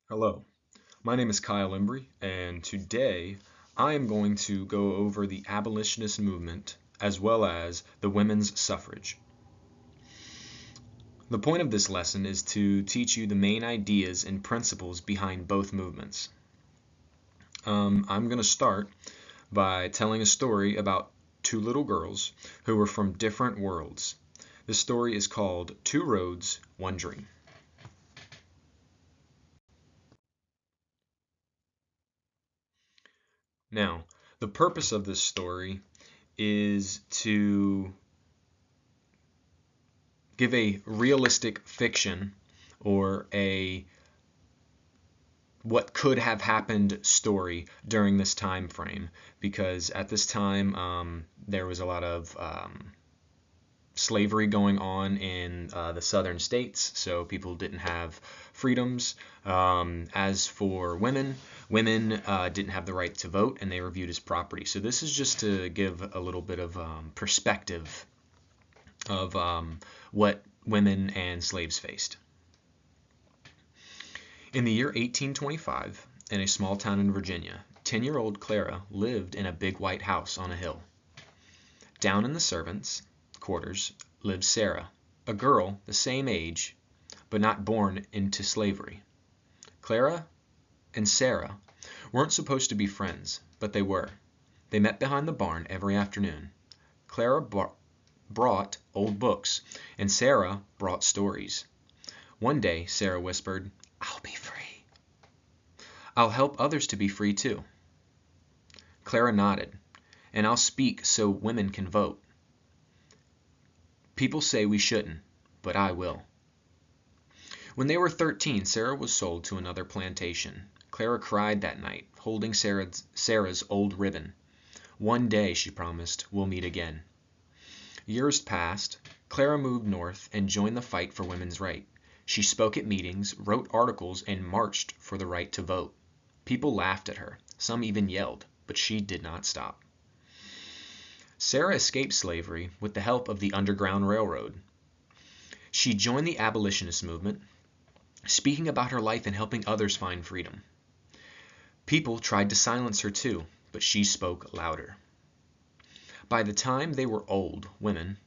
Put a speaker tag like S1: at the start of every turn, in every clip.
S1: Hello, my name is Kyle Embry, and today I am going to go over the abolitionist movement as well as the women's suffrage. The point of this lesson is to teach you the main ideas and principles behind both movements. I'm going to start by telling a story about two little girls who were from different worlds. The story is called Two Roads, One Dream. Now, the purpose of this story is to give a realistic fiction or a what could have happened story during this time frame, because at this time there was a lot of slavery going on in the southern states, so people didn't have freedoms. As for women, didn't have the right to vote, and they were viewed as property. So this is just to give a little bit of perspective of what women and slaves faced. In the year 1825, in a small town in Virginia, 10-year-old Clara lived in a big white house on a hill. Down in the servants' quarters lived Sarah, a girl the same age, but not born into slavery. Clara and Sarah weren't supposed to be friends, but they were. They met behind the barn every afternoon. Clara brought old books, and Sarah brought stories. One day, Sarah whispered, "I'll be free. I'll help others to be free too." Clara nodded, "And I'll speak so women can vote. People say we shouldn't, but I will." When they were 13, Sarah was sold to another plantation. Clara cried that night, holding Sarah's old ribbon. "One day," she promised, "we'll meet again." Years passed. Clara moved north and joined the fight for women's right. She spoke at meetings, wrote articles, and marched for the right to vote. People laughed at her. Some even yelled, but she did not stop. Sarah escaped slavery with the help of the Underground Railroad. She joined the abolitionist movement, speaking about her life and helping others find freedom. People tried to silence her too, but she spoke louder. By the time they were old women,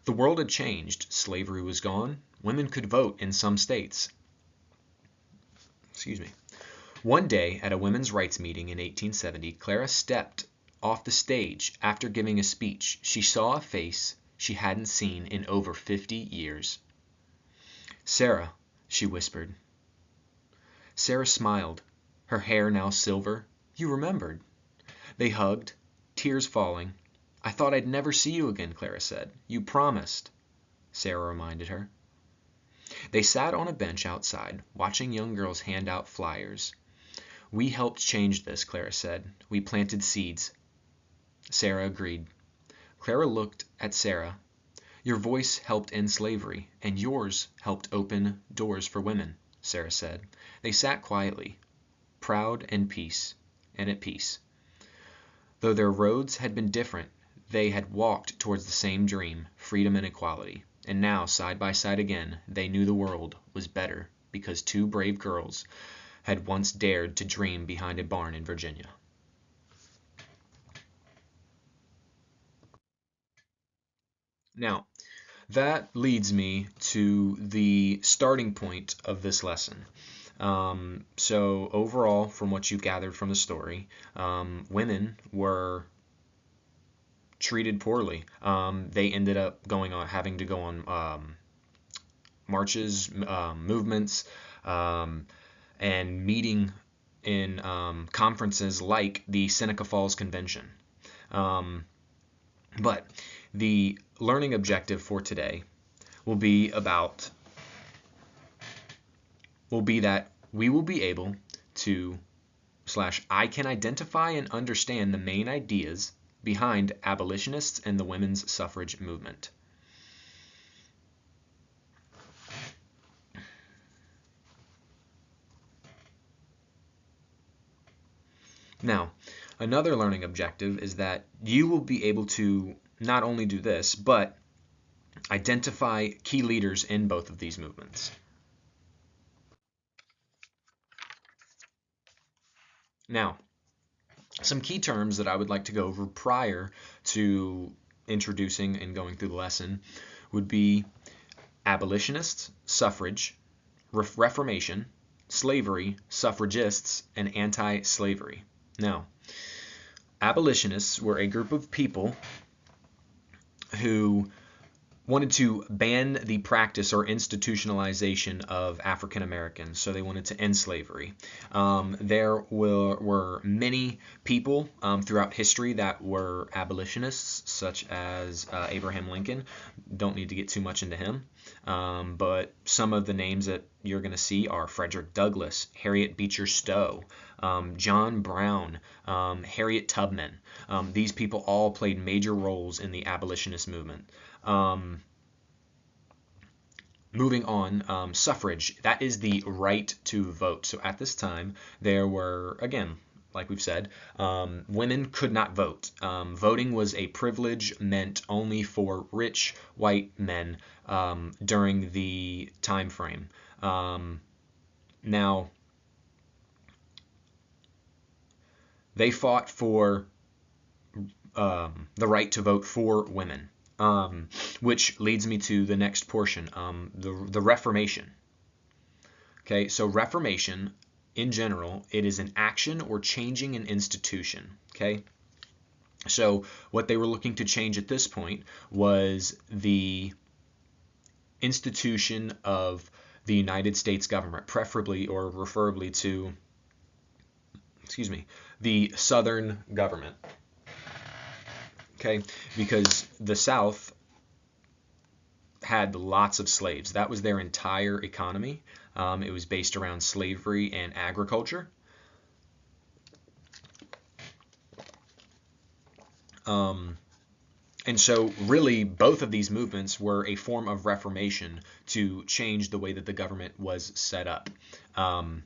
S1: the world had changed. Slavery was gone. Women could vote in some states. Excuse me. One day at a women's rights meeting in 1870, Clara stepped off the stage after giving a speech. She saw a face she hadn't seen in over 50 years. "Sarah," she whispered. Sarah smiled, her hair now silver. "You remembered." They hugged, tears falling. "I thought I'd never see you again," Clara said. "You promised," Sarah reminded her. They sat on a bench outside, watching young girls hand out flyers. "We helped change this," Clara said. "We planted seeds." Sarah agreed. Clara looked at Sarah. "Your voice helped end slavery, and yours helped open doors for women," Sarah said. They sat quietly, proud and at peace. Though their roads had been different, they had walked towards the same dream, freedom and equality. And now, side by side again, they knew the world was better because two brave girls had once dared to dream behind a barn in Virginia. Now, that leads me to the starting point of this lesson. So overall, from what you've gathered from the story, women were treated poorly. They ended up having to go on marches, movements, and meeting in conferences like the Seneca Falls Convention. Um, but the learning objective for today will be about will be that we will be able to I can identify and understand the main ideas behind abolitionists and the women's suffrage movement. Now, another learning objective is that you will be able to not only do this, but identify key leaders in both of these movements. Now, some key terms that I would like to go over prior to introducing and going through the lesson would be abolitionists, suffrage, Reformation, slavery, suffragists, and anti-slavery. Now, abolitionists were a group of people who wanted to ban the practice or institutionalization of African Americans. So they wanted to end slavery. There were many people throughout history that were abolitionists, such as Abraham Lincoln. Don't need to get too much into him. But some of the names that you're going to see are Frederick Douglass, Harriet Beecher Stowe, John Brown, Harriet Tubman. These people all played major roles in the abolitionist movement. Moving on, suffrage, that is the right to vote. So at this time, there were, again, like we've said, women could not vote. Voting was a privilege meant only for rich white men during the time frame. Now, they fought for the right to vote for women. Which leads me to the next portion, the Reformation. Okay, so Reformation, in general, it is an action or changing an institution. Okay, so what they were looking to change at this point was the institution of the United States government, preferably or referably to, the Southern government. Okay, because the South had lots of slaves. That was their entire economy. It was based around slavery and agriculture. And so really both of these movements were a form of reformation to change the way that the government was set up. And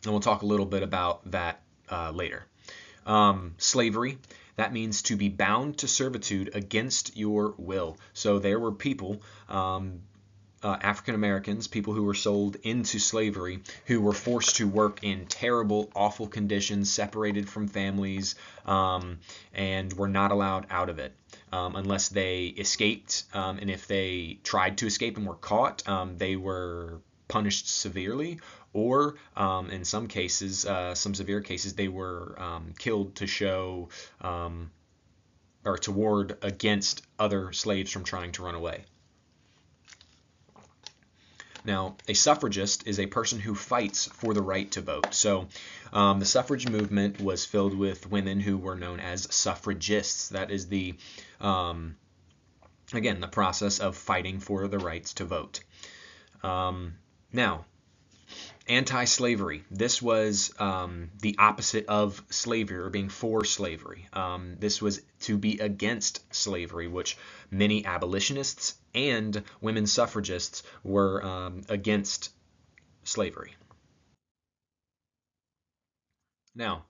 S1: we'll talk a little bit about that later. Slavery, that means to be bound to servitude against your will. So there were people, African Americans, people who were sold into slavery, who were forced to work in terrible, awful conditions, separated from families, and were not allowed out of it unless they escaped. And if they tried to escape and were caught, they were punished severely, or in some cases, some severe cases, they were killed to show or to ward against other slaves from trying to run away. Now, a suffragist is a person who fights for the right to vote. So the suffrage movement was filled with women who were known as suffragists. That is the, again, the process of fighting for the rights to vote. Now, anti-slavery. This was the opposite of slavery, or being for slavery. This was to be against slavery, which many abolitionists and women suffragists were against slavery. Now,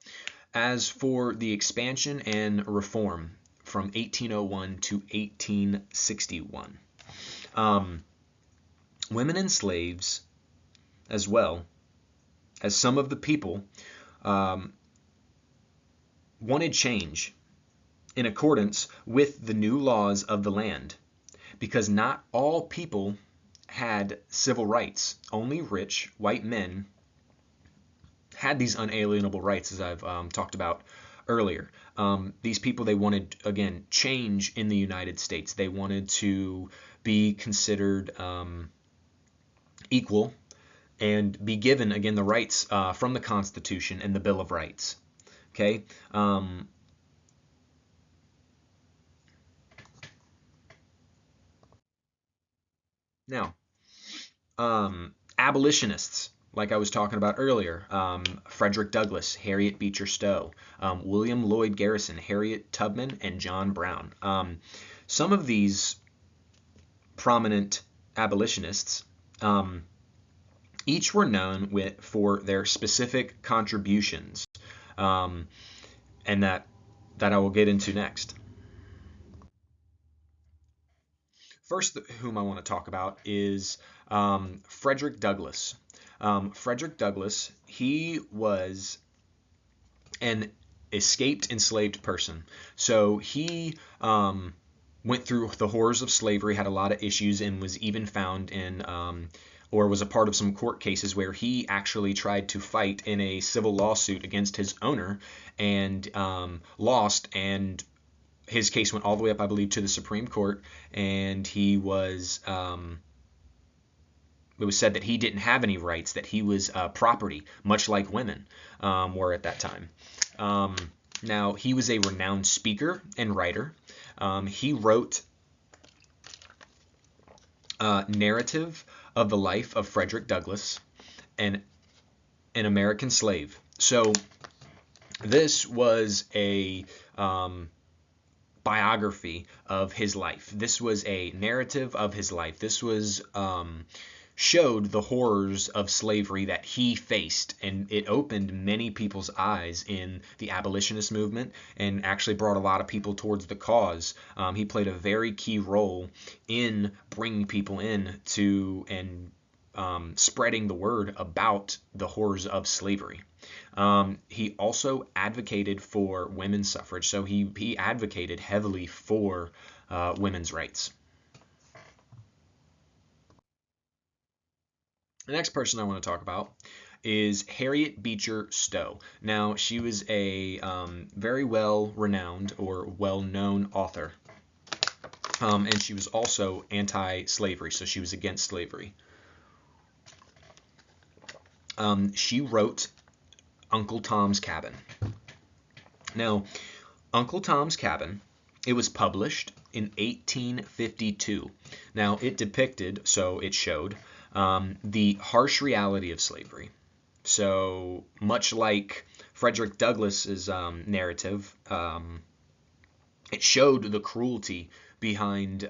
S1: as for the expansion and reform from 1801 to 1861, women and slaves, as well as some of the people, wanted change in accordance with the new laws of the land, because not all people had civil rights. Only rich white men had these unalienable rights, as I've talked about earlier. These people, they wanted, again, change in the United States. They wanted to be considered equal and be given, again, the rights from the Constitution and the Bill of Rights. Okay? Now, abolitionists, like I was talking about earlier, Frederick Douglass, Harriet Beecher Stowe, William Lloyd Garrison, Harriet Tubman, and John Brown. Some of these prominent abolitionists each were known for their specific contributions, and that I will get into next. First, whom I want to talk about is Frederick Douglass. Frederick Douglass, he was an escaped enslaved person. So he went through the horrors of slavery, had a lot of issues, and was even found in or was a part of some court cases where he actually tried to fight in a civil lawsuit against his owner and lost, and his case went all the way up, I believe, to the Supreme Court, and he was it was said that he didn't have any rights, that he was property, much like women were at that time. Now, he was a renowned speaker and writer. He wrote Narrative of the Life of Frederick Douglass, an American slave. So this was a biography of his life. This was a narrative of his life. This was showed the horrors of slavery that he faced, and it opened many people's eyes in the abolitionist movement and actually brought a lot of people towards the cause. He played a very key role in bringing people in to and spreading the word about the horrors of slavery. He also advocated for women's suffrage, so he advocated heavily for women's rights. The next person I want to talk about is Harriet Beecher Stowe. Now, she was a very well-renowned or well-known author, and she was also anti-slavery, so she was against slavery. She wrote Uncle Tom's Cabin. Now, Uncle Tom's Cabin, it was published in 1852. Now, it depicted, so it showed, the harsh reality of slavery. So much like Frederick Douglass's narrative, it showed the cruelty behind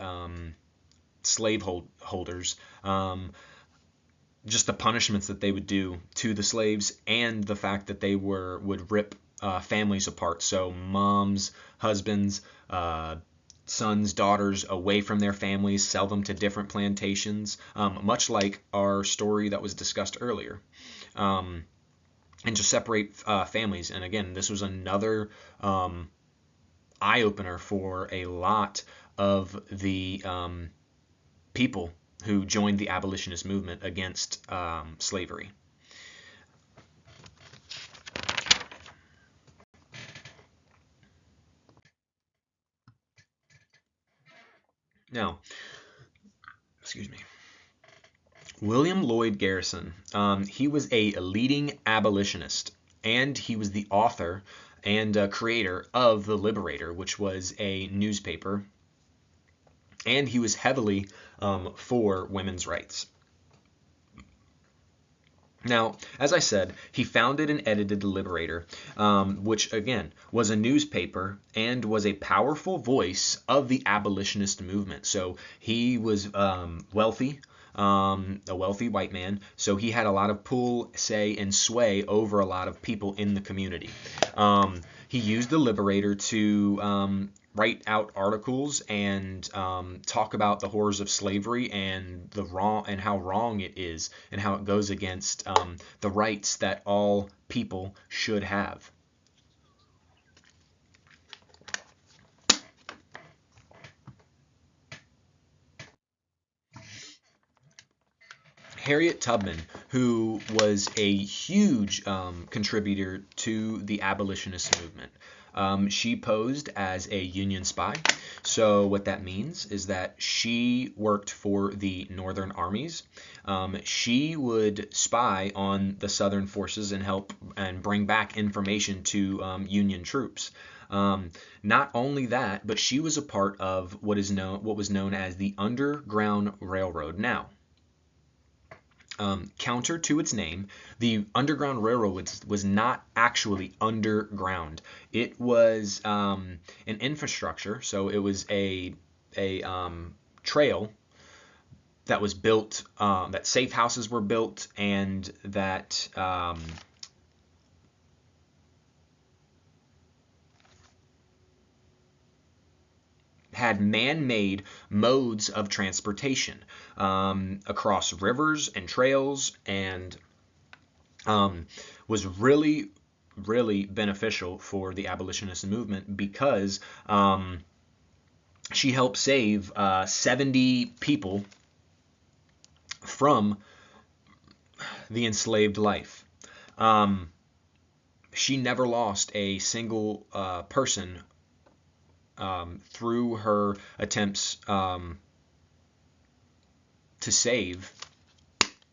S1: slaveholders, just the punishments that they would do to the slaves, and the fact that they would rip families apart. So moms, husbands, sons, daughters away from their families, sell them to different plantations, much like our story that was discussed earlier, and just separate families. And again, this was another eye-opener for a lot of the people who joined the abolitionist movement against slavery. Now, excuse me. William Lloyd Garrison, he was a leading abolitionist, and he was the author and creator of The Liberator, which was a newspaper, and he was heavily for women's rights. Now, as I said, he founded and edited The Liberator, which again was a newspaper and was a powerful voice of the abolitionist movement. So he was wealthy, a wealthy white man, so he had a lot of pull, say, and sway over a lot of people in the community. He used The Liberator to write out articles and talk about the horrors of slavery and the wrong and how wrong it is and how it goes against the rights that all people should have. Harriet Tubman, who was a huge contributor to the abolitionist movement. She posed as a Union spy. So what that means is that she worked for the Northern armies. She would spy on the Southern forces and help and bring back information to Union troops. Not only that, but she was a part of what was known as the Underground Railroad. Now, counter to its name, the Underground Railroad was not actually underground. It was an infrastructure, so it was a trail that was built, that safe houses were built, and that had man-made modes of transportation across rivers and trails, and was really, really beneficial for the abolitionist movement because she helped save 70 people from the enslaved life. She never lost a single person through her attempts to save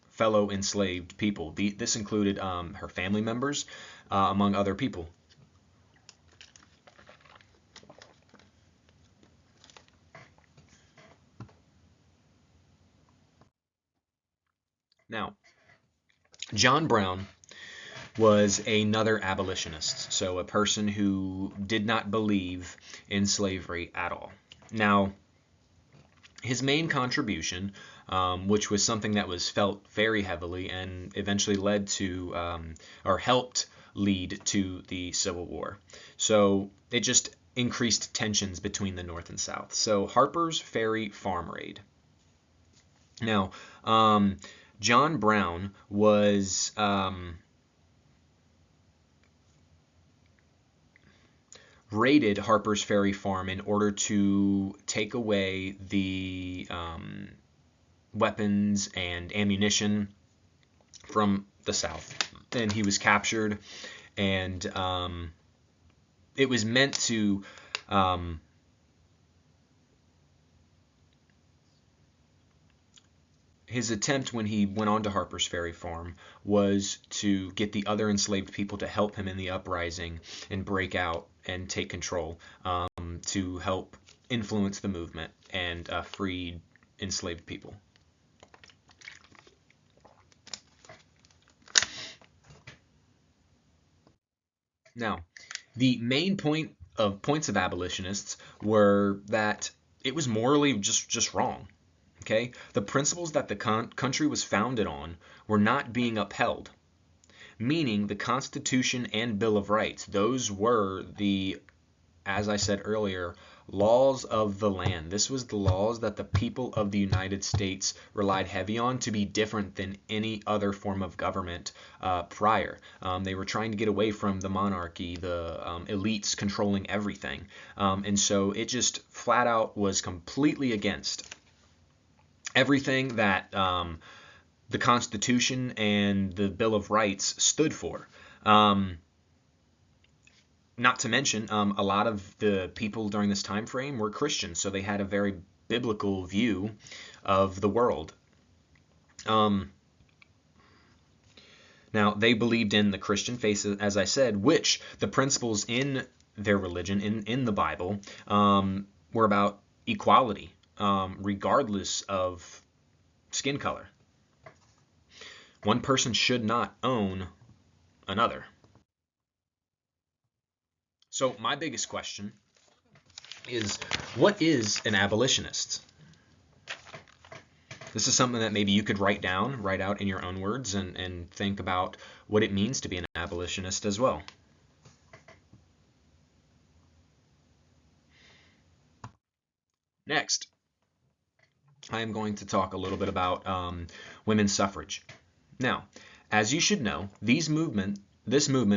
S1: fellow enslaved people. This included her family members, among other people. Now, John Brown was another abolitionist, so a person who did not believe in slavery at all. Now, his main contribution, which was something that was felt very heavily and eventually led to, or helped lead to the Civil War. So it just increased tensions between the North and South. So Harper's Ferry Farm Raid. Now, John Brown was raided Harper's Ferry Farm in order to take away the weapons and ammunition from the South. And he was captured, and it was meant to his attempt when he went on to Harper's Ferry Farm was to get the other enslaved people to help him in the uprising and break out and take control, to help influence the movement and free enslaved people. Now, the main points of abolitionists were that it was morally just wrong. Okay, the principles that the country was founded on were not being upheld, meaning the Constitution and Bill of Rights. Those were the, as I said earlier, laws of the land. This was the laws that the people of the United States relied heavy on to be different than any other form of government prior. They were trying to get away from the monarchy, the elites controlling everything. And so it just flat out was completely against everything that the Constitution and the Bill of Rights stood for. Not to mention, a lot of the people during this time frame were Christians, so they had a very biblical view of the world. Now, they believed in the Christian faith, as I said, which the principles in their religion, in the Bible, were about equality, regardless of skin color. One person should not own another. So my biggest question is, what is an abolitionist? This is something that maybe you could write out in your own words, and think about what it means to be an abolitionist as well. Next, I am going to talk a little bit about women's suffrage. Now, as you should know, this movement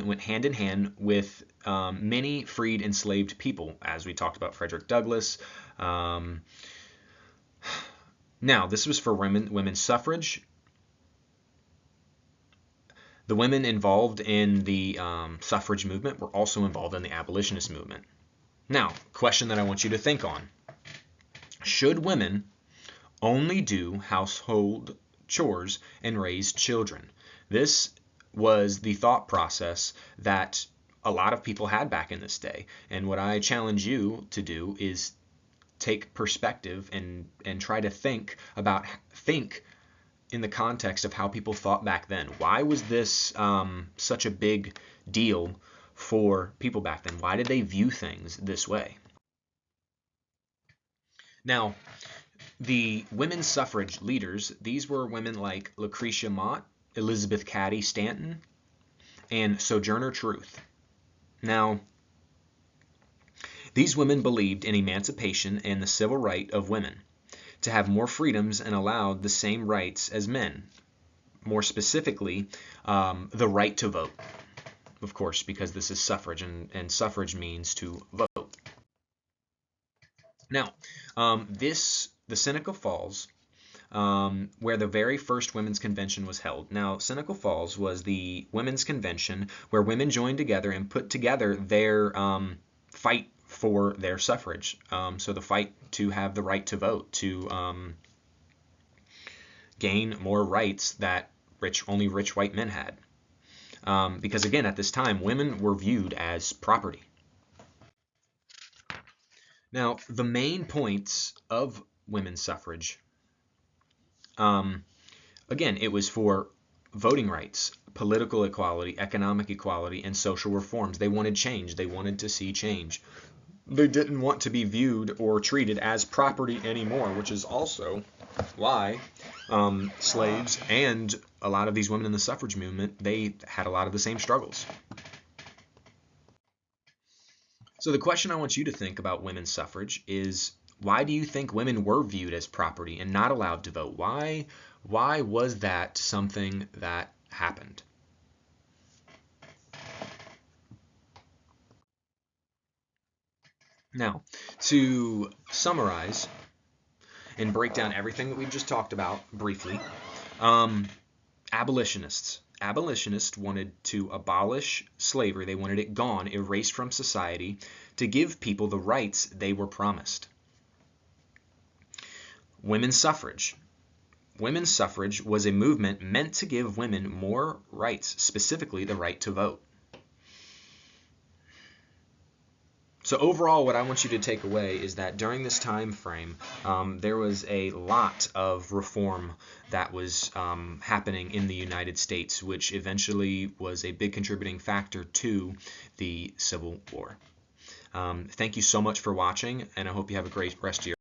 S1: went hand in hand with many freed enslaved people, as we talked about Frederick Douglass. Now, this was for women's suffrage. The women involved in the suffrage movement were also involved in the abolitionist movement. Now, question that I want you to think on. Should women only do household chores and raise children? This was the thought process that a lot of people had back in this day. And what I challenge you to do is take perspective and try to think in the context of how people thought back then. Why was this such a big deal for people back then? Why did they view things this way? Now, the women's suffrage leaders, these were women like Lucretia Mott, Elizabeth Cady Stanton, and Sojourner Truth. Now, these women believed in emancipation and the civil right of women to have more freedoms and allowed the same rights as men, more specifically, the right to vote. of course, because this is suffrage, and suffrage means to vote. Now, the Seneca Falls, where the very first women's convention was held. Now, Seneca Falls was the women's convention where women joined together and put together their fight for their suffrage. So the fight to have the right to vote, to gain more rights that only rich white men had. Because again, at this time, women were viewed as property. Now, the main points of women's suffrage, again, it was for voting rights, political equality, economic equality, and social reforms. They wanted change. They wanted to see change. They didn't want to be viewed or treated as property anymore, which is also why slaves and a lot of these women in the suffrage movement, they had a lot of the same struggles. So the question I want you to think about women's suffrage is, why do you think women were viewed as property and not allowed to vote? Why was that something that happened? Now, to summarize and break down everything that we've just talked about briefly, abolitionists. Abolitionists wanted to abolish slavery. They wanted it gone, erased from society, to give people the rights they were promised. Women's suffrage. Women's suffrage was a movement meant to give women more rights, specifically the right to vote. So overall, what I want you to take away is that during this time frame, there was a lot of reform that was happening in the United States, which eventually was a big contributing factor to the Civil War. Thank you so much for watching, and I hope you have a great rest of your